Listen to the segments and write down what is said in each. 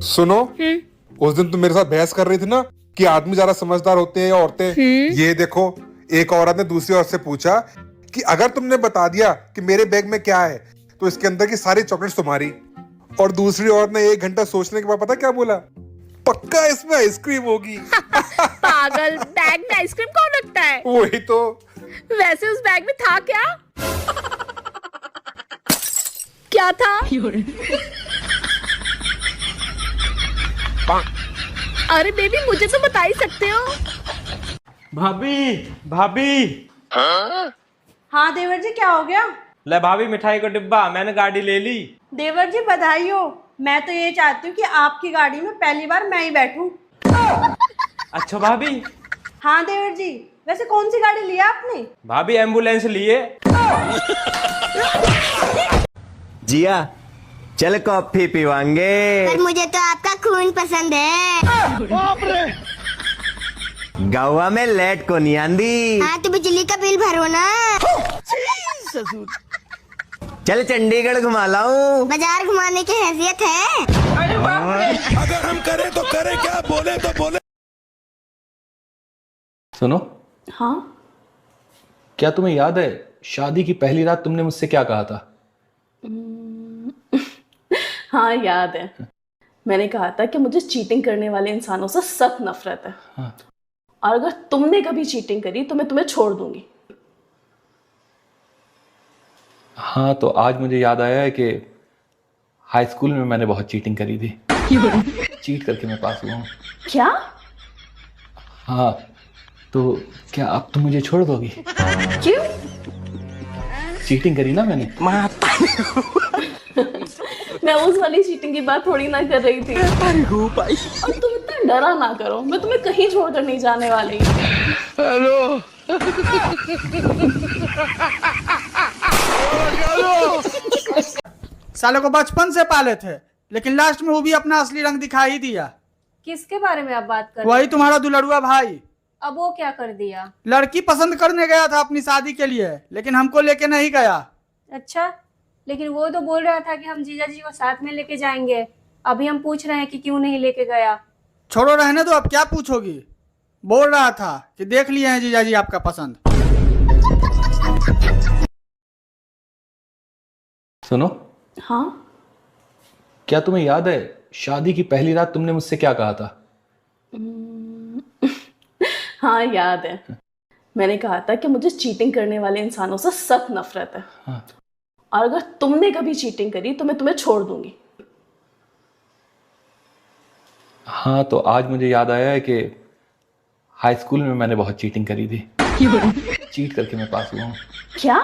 सुनो, उस दिन तुम मेरे साथ बहस कर रही थी ना कि आदमी ज्यादा समझदार होते हैं या औरतें। ये देखो, एक औरत ने दूसरी औरत से पूछा कि अगर तुमने बता दिया कि मेरे बैग में क्या है तो इसके अंदर की सारी चॉकलेट्स तुम्हारी। और दूसरी औरत ने 1 घंटा सोचने के बाद पता क्या बोला? पक्का इसमें आइसक्रीम होगी। पागल, बैग में आइसक्रीम कौन रखता है? वही तो। वैसे उस बैग में था क्या? क्या था? अरे बेबी, मुझे तो बता ही सकते हो। भाभी भाभी। हाँ देवर जी, क्या हो गया? ले भाभी, मिठाई का डिब्बा, मैंने गाड़ी ले ली। देवर जी बधाई हो। मैं तो ये चाहती हूँ कि आपकी गाड़ी में पहली बार मैं ही बैठूं। अच्छा भाभी। हाँ देवर जी, वैसे कौन सी गाड़ी लिया आपने? भाभी एम्बुलेंस लिए। जिया, चल कॉफी पीवांगे। पर मुझे तो आपका खून पसंद है। बाप रे। गावा में लेट को नहीं आंदी। हाँ तो बिजली का बिल भरो ना। चल चंडीगढ़ घुमा लाऊं। बाजार घुमाने की हैसियत है। अगर हम करें तो करें क्या, बोले तो बोले। सुनो, हाँ क्या तुम्हें याद है शादी की पहली रात तुमने मुझसे क्या कहा था? हाँ याद है। मैंने कहा था कि मुझे चीटिंग करने वाले इंसानों से सख्त नफरत है। हाँ। और अगर तुमने कभी चीटिंग करी तो मैं तुम्हें छोड़ दूंगी। हाँ, तो आज मुझे याद आया है कि हाई स्कूल में मैंने बहुत चीटिंग करी थी। चीट करके मैं पास हुआ हूँ। क्या? हाँ, तो क्या अब तुम मुझे छोड़ दोगी? क्यों? चीटिंग करी ना मैंने। मैं उस वाली चीटिंग की बात थोड़ी ना कर रही थी। और तुम इतना डरा ना करो, मैं तुम्हें कहीं छोड़कर नहीं जाने वाली। हेलो। साले को बचपन से पाले थे, लेकिन लास्ट में वो भी अपना असली रंग दिखा ही दिया। किसके बारे में आप बात कर रहे वही हैं? तुम्हारा दुलड़ुआ भाई। अब वो क्या कर दिया? लड़की पसंद करने गया था अपनी शादी के लिए, लेकिन हमको लेके नहीं गया। अच्छा, लेकिन वो तो बोल रहा था कि हम जीजा जी को साथ में लेके जाएंगे। अभी हम पूछ रहे हैं कि क्यों नहीं लेके गया। छोड़ो, रहने दो, अब क्या पूछोगी। बोल रहा था कि देख लिए हैं जीजा जी आपका पसंद। सुनो, हाँ क्या तुम्हें याद है शादी की पहली रात तुमने मुझसे क्या कहा था? हाँ याद है। मैंने कहा था कि मुझे चीटिंग करने वाले इंसानों से सख्त नफरत है। हाँ। और अगर तुमने कभी चीटिंग करी तो मैं तुम्हें छोड़ दूंगी। हाँ, तो आज मुझे याद आया है कि हाई स्कूल में मैंने बहुत चीटिंग करी थी। चीट करके मैं पास हुआ हूँ। क्या?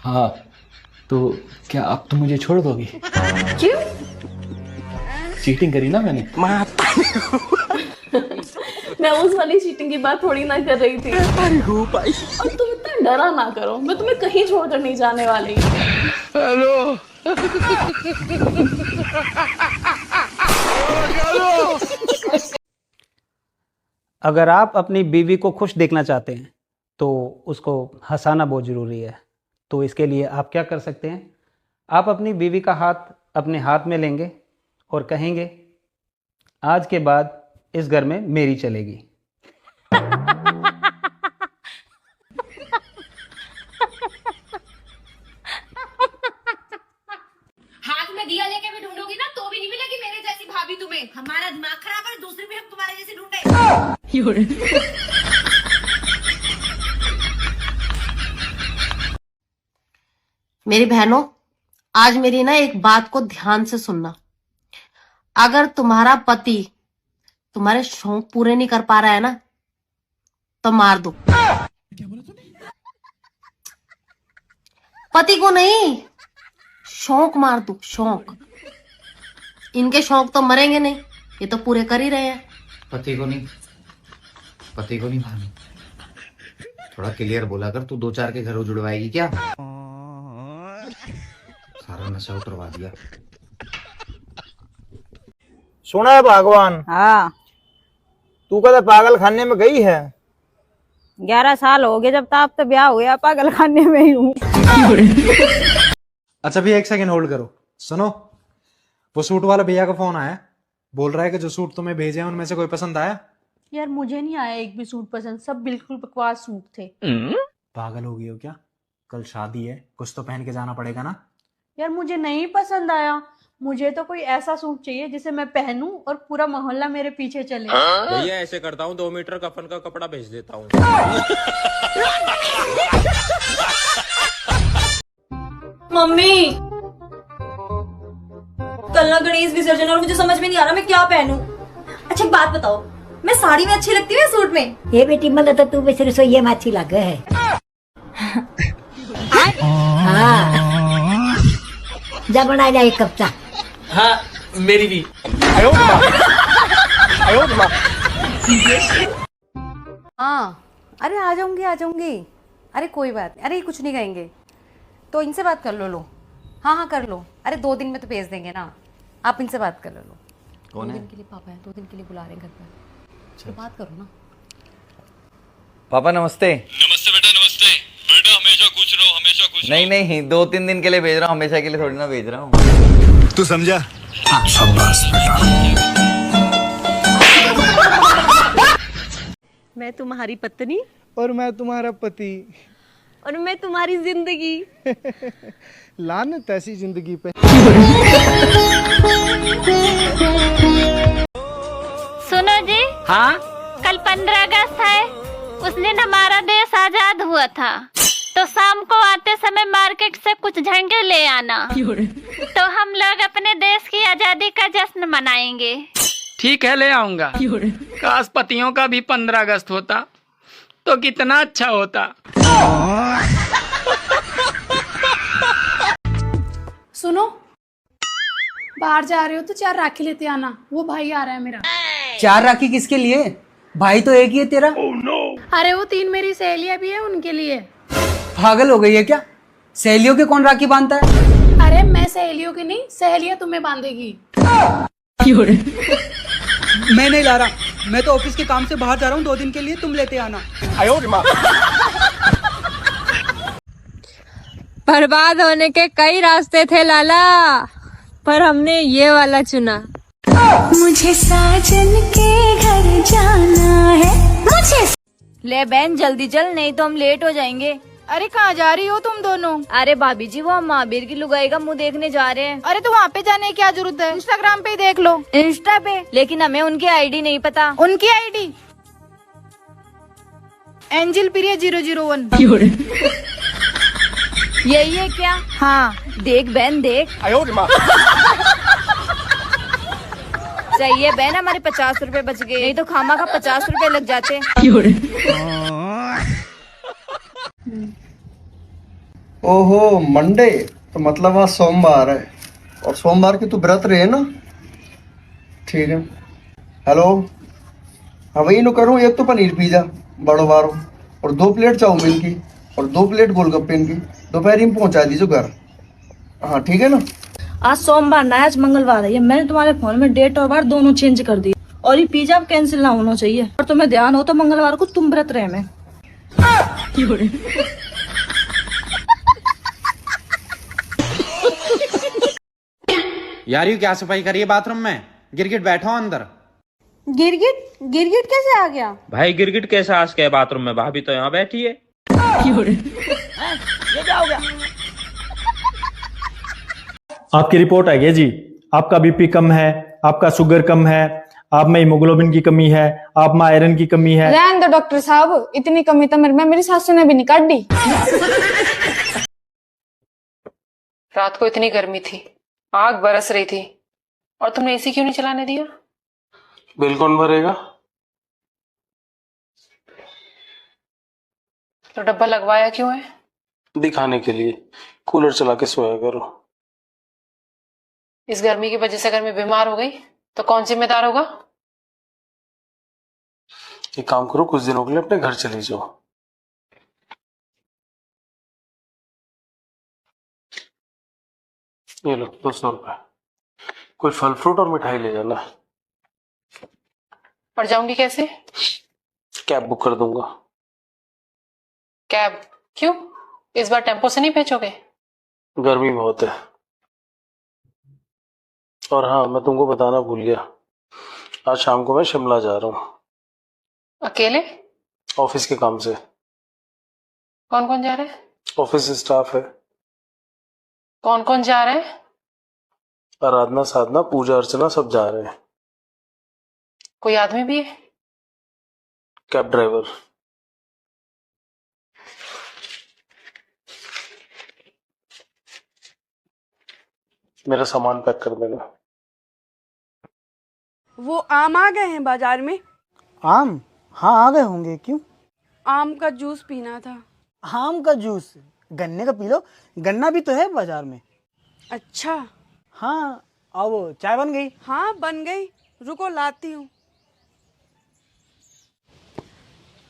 हाँ, तो क्या अब तुम मुझे छोड़ दोगी? क्यों? चीटिंग करी ना मैंने। मैं उस वाली चीटिंग की बात थोड़ी ना कर रही थी। और तुम इतना डरा ना करो, मैं तुम्हें कहीं छोड़कर नहीं जाने वाली। हेलो। अगर आप अपनी बीवी को खुश देखना चाहते हैं तो उसको हंसाना बहुत ज़रूरी है। तो इसके लिए आप क्या कर सकते हैं? आप अपनी बीवी का हाथ अपने हाथ में लेंगे और कहेंगे, आज के बाद इस घर में मेरी चलेगी। हाथ में दिया लेके भी ढूंढोगी ना तो भी नहीं मिलेगी मेरे जैसी भाभी तुम्हें। हमारा दिमाग खराब है, दूसरी भी हम तुम्हारे जैसी ढूंढे। मेरी बहनों, आज मेरी ना एक बात को ध्यान से सुनना। अगर तुम्हारा पति तुम्हारे शौक पूरे नहीं कर पा रहा है ना, तो मार दो। पति को नहीं, शौक मार दो, शौक। इनके शौक तो मरेंगे नहीं, ये तो पूरे कर ही रहे हैं। पति को नहीं मारनी। थोड़ा क्लियर बोला कर, तू 2-4 के घर उजड़वाएगी क्या? सारा नशा उतरवा दिया। सुना है भगवान? हाँ। तू कदा पागल खाने में गई है? 11 साल हो गए जब तब तो ब्याह हुआ, पागल खाने में ही हूँ। अच्छा भी 1 सेकंड होल्ड करो। सुनो, वो सूट वाला भैया का फोन आया, बोल रहा है कि जो सूट तुम्हें भेजे हैं उनमें से कोई पसंद आया। यार मुझे नहीं आया एक भी सूट पसंद, सब बिल्कुल बकवास सूट थे। पागल हो गई हो क्या? कल शादी है, कुछ तो पहन के जाना पड़ेगा ना। यार मुझे नहीं पसंद आया, मुझे तो कोई ऐसा सूट चाहिए जिसे मैं पहनूं और पूरा मोहल्ला मेरे पीछे चले। भैया ऐसे करता हूँ, 2 मीटर कफन का कपड़ा भेज देता हूँ। मम्मी कल ना गणेश विसर्जन और मुझे समझ में नहीं आ रहा मैं क्या पहनूं। अच्छा एक बात बताओ, मैं साड़ी में अच्छी लगती हूँ या सूट में? ये बेटी मतलब तो तू बस रसोई में अच्छी लगे है। हाँ जा बना ले एक कप चाय। हाँ मेरी भी। हाँ अरे आ जाऊंगी। अरे कोई बात नहीं, अरे कुछ नहीं कहेंगे तो इनसे बात कर लो। हाँ कर लो। अरे 2 दिन में तो भेज देंगे ना, आप इनसे बात कर लो। कौन है? 2 दिन के लिए पापा है, 2 दिन के लिए बुला रहे हैं घर पर, तो बात करो ना। पापा नमस्ते। नमस्ते बेटा, नमस्ते बेटा। हमेशा खुश रहो, हमेशा खुश। नहीं 2-3 दिन के लिए भेज रहा हूँ, हमेशा के लिए थोड़ी ना भेज रहा हूँ। तू समझा? शाबाश बेटा। मैं तुम्हारी पत्नी और मैं तुम्हारा पति और मैं तुम्हारी जिंदगी। लानत ऐसी जिंदगी पे। सुनो जी। हाँ कल 15 अगस्त है, उस दिन हमारा देश आजाद हुआ था, तो शाम को आते समय मार्केट से कुछ झंडे ले आना, तो हम लोग अपने देश की आजादी का जश्न मनाएंगे। ठीक है ले आऊंगा। काश पतियों का भी 15 अगस्त होता तो कितना अच्छा होता। सुनो, बाहर जा रहे हो तो 4 राखी लेते आना, वो भाई आ रहा है मेरा। 4 राखी किसके लिए? भाई तो एक ही है तेरा। अरे वो 3 मेरी सहेलियां भी है, उनके लिए। पागल हो गई है क्या? सहेलियों के कौन राखी बांधता है? अरे मैं सहेलियों की नहीं, सहेलियां तुम्हें बांधेगी। मैं नहीं ला रहा, मैं तो ऑफिस के काम से बाहर जा रहा हूँ 2 दिन के लिए, तुम लेते आना। बर्बाद होने के कई रास्ते थे लाला, पर हमने ये वाला चुना। मुझे साजन के घर जाना है मुझे। ले बहन जल्दी चल, नहीं तो हम लेट हो जाएंगे। अरे कहाँ जा रही हो तुम दोनों? अरे भाभी जी वो हम महावीर की लुगाई का मुंह देखने जा रहे हैं। अरे तो वहाँ पे जाने की क्या जरूरत है, इंस्टाग्राम पे ही देख लो। इंस्टा पे? लेकिन हमें उनकी आईडी नहीं पता। उनकी आईडी एंजल प्रिया 001। यही है क्या? हाँ देख बहन देख। सही है बहन, हमारे 50 रुपए बच गए, नहीं तो खामा का 50 रुपए लग जाते। ओहो मंडे, तो मतलब आज सोमवार है, और सोमवार की तो व्रत रहे ना। ठीक है। हेलो, हाँ वही नो करूँ, एक तो पनीर पिज्जा बड़ो बारो, और 2 प्लेट चाउमीन की, और 2 प्लेट गोलगप्पे की, दोपहर में पहुंचा दीजिए घर। हाँ ठीक है ना। आज सोमवार ना, आज मंगलवार है। ये मैंने तुम्हारे फोन में डेट और बार दोनों चेंज कर दी, और ये पिज्जा कैंसिल ना होना चाहिए। और तुम्हें ध्यान हो तो मंगलवार को तुम व्रत रहे में। यार ये क्या सफाई करी है बाथरूम में? गिरगिट बैठा हूँ अंदर। गिरगिट कैसे आ गया? भाई गिरगिट कैसे आ गया बाथरूम में? भाभी तो यहाँ बैठी है। ये क्या हो गया? आपकी रिपोर्ट आई है जी। आपका बीपी कम है, आपका शुगर कम है, आप में हीमोग्लोबिन की कमी है, आप में आयरन की कमी है। रहने दो डॉक्टर साहब, इतनी कमी तो मेरी सासू ने भी नहीं काट दी। रात को इतनी गर्मी थी, आग बरस रही थी, और तुमने एसी क्यों नहीं चलाने दिया? बिल कौन भरेगा? तो डब्बा लगवाया क्यों है? दिखाने के लिए। कूलर चला के सोया करो। इस गर्मी की वजह से अगर मैं बीमार हो गई तो कौन जिम्मेदार होगा? एक काम करो, कुछ दिनों के लिए अपने घर चली जाओ। ये लो 200 रुपए, कोई फल फ्रूट और मिठाई ले जाना। और जाऊंगी कैसे? कैब बुक कर दूंगा। कैब? क्यों? इस बार टेम्पो से नहीं भेजोगे? गर्मी बहुत है। और हाँ, मैं तुमको बताना भूल गया, आज शाम को मैं शिमला जा रहा हूँ अकेले? ऑफिस के काम से। कौन कौन जा रहे हैं? ऑफिस स्टाफ है। कौन कौन जा रहे हैं? आराधना, साधना, पूजा अर्चना सब जा रहे हैं। कोई आदमी भी है? Cab driver. मेरा सामान पैक कर देना। वो आम आ गए हैं बाजार में? आम? हाँ आ गए होंगे, क्यों? आम का जूस पीना था। आम का जूस? गन्ने का पी लो, गन्ना भी तो है बाजार में। अच्छा। हाँ, आओ, चाय बन गई? हाँ बन गई, रुको लाती हूँ।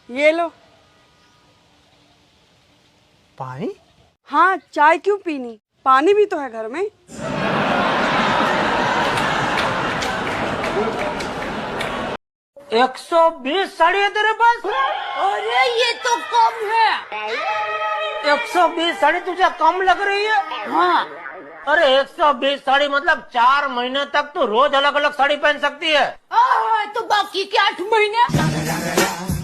ये लो। पानी? हाँ, चाय क्यों पीनी, पानी भी तो है घर में। 120 साड़ी है तेरे पास? अरे ये तो कम है। 120 साड़ी तुझे कम लग रही है? हाँ। अरे 120 साड़ी मतलब 4 महीने तक तो रोज अलग अलग साड़ी पहन सकती है। तो बाकी के 8 महीने?